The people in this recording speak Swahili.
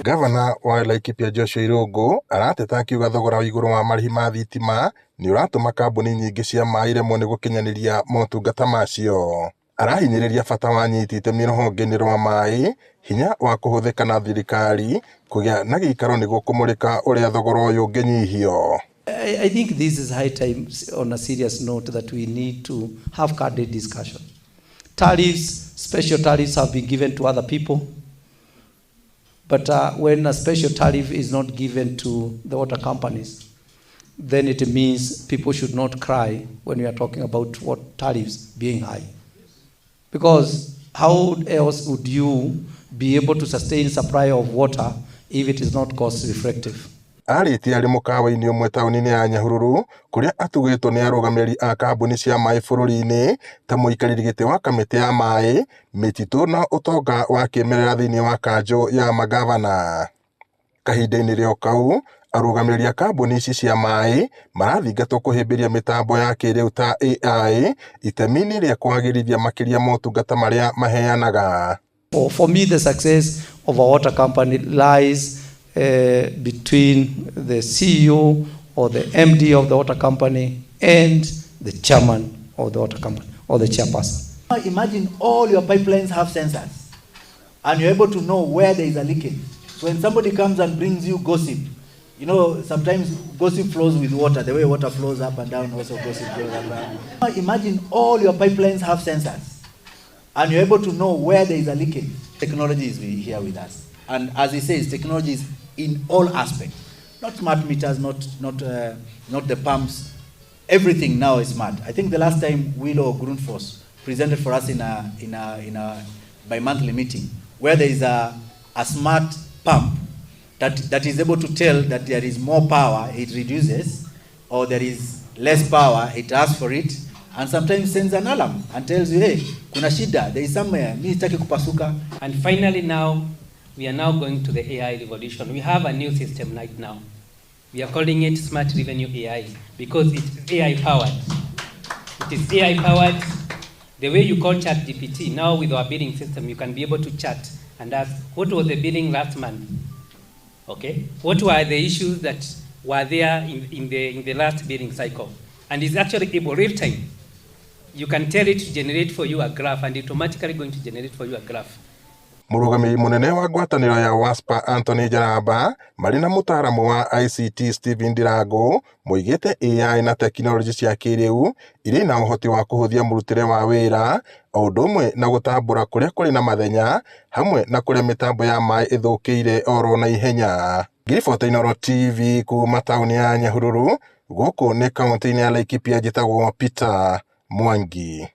Gavana wa Laikipia Joshua Irungu arateta akiuga thogora wa igũrũ wa marĩhi ma thitima nĩ ũratũma kambũni nyingĩ cia maaĩ iremwo nĩ gũkinyanĩria motungata macio. Arahinyĩrĩria bata wa anyiti itemi rũhonge-inĩ rwa maaĩ, hinya wa kũhũthĩka na thirikari kũgĩa na gĩikaro nĩguo kũmũrĩka ũrĩa thogora ũyũ ũngĩnyihio. I think this is high time on a serious note that we need to have candid discussion. Tariffs, special tariffs have been given to other people. But when a special tariff is not given to the water companies, then it means people should not cry when we are talking about what tariffs being high. Because how else would you be able to sustain supply of water if it is not cost reflective? Arĩtie arĩ mũkawa-inĩ ũmwe taũni-inĩ ya Nyahururu kũrĩa atugĩtwo nĩ arũgamĩrĩri a kambũni cia maaĩ bũrũri-inĩ ta mũikarĩri gĩtĩ wa kamĩtĩ ya maaĩ, mĩtitũ na ũtonga wa kĩmerera thĩinĩ wa kanjũ ya magavana. Kahinda-inĩ rĩo kau, arũgamĩrĩri a kambũni ici cia maaĩ marathingatwo kũhĩmbĩria mĩtambo ya kĩrĩu ta AI itemi-inĩ rĩa kwagĩrithia makĩria motungata marĩa maheanaga. For me, the success of a water company lies between the CEO or the MD of the water company and the chairman of the water company or the chairperson. Imagine all your pipelines have sensors and you're able to know where there is a leakage. So when somebody comes and brings you gossip, you know, sometimes gossip flows with water. The way water flows up and down, also gossip flows up and down. Imagine all your pipelines have sensors and you're able to know where there is a leakage. Technology is here with us. And as he says, technology is in all aspects. Not smart meters, not the pumps. Everything now is smart. I think the last time Willow Grundfos presented for us in a bi-monthly meeting, where there is a smart pump that is able to tell that there is more power, it reduces, or there is less power, it asks for it, and sometimes sends an alarm and tells you, hey, kuna shida, there is somewhere, mi sitaki kupasuka. And finally now, we are now going to the AI revolution. We have a new system right now. We are calling it Smart Revenue AI because it's AI powered. It is AI powered. The way you call ChatGPT, now with our bidding system, you can be able to chat and ask, what was the bidding last month? Okay? What were the issues that were there in the last bidding cycle? And it's actually able real time. You can tell it to generate for you a graph and it's automatically going to generate for you a graph. Mũrũgamĩrĩri mũnene wa ngwatanĩro ya WASPA Anthony Njaramba marĩ na mũtaaramu wa ICT Stephen Ndirango moigĩte AI na tekinoronjĩ cia kĩrĩu irĩ na ũhoti wa kũhũthia mũrutĩre wa wĩra o ũndũ ũmwe na gũtambũra kũrĩa kũrĩ na mathenya hamwe na kũrĩa mĩtambo ya maaĩ ĩthũkĩire oro na ihenya. Ngiriboti Inooro TV kuuma taũni ya Nyahururu gũkũ nĩ kaunti-inĩ ya Laikipia njĩtagwo Peter Mwangi.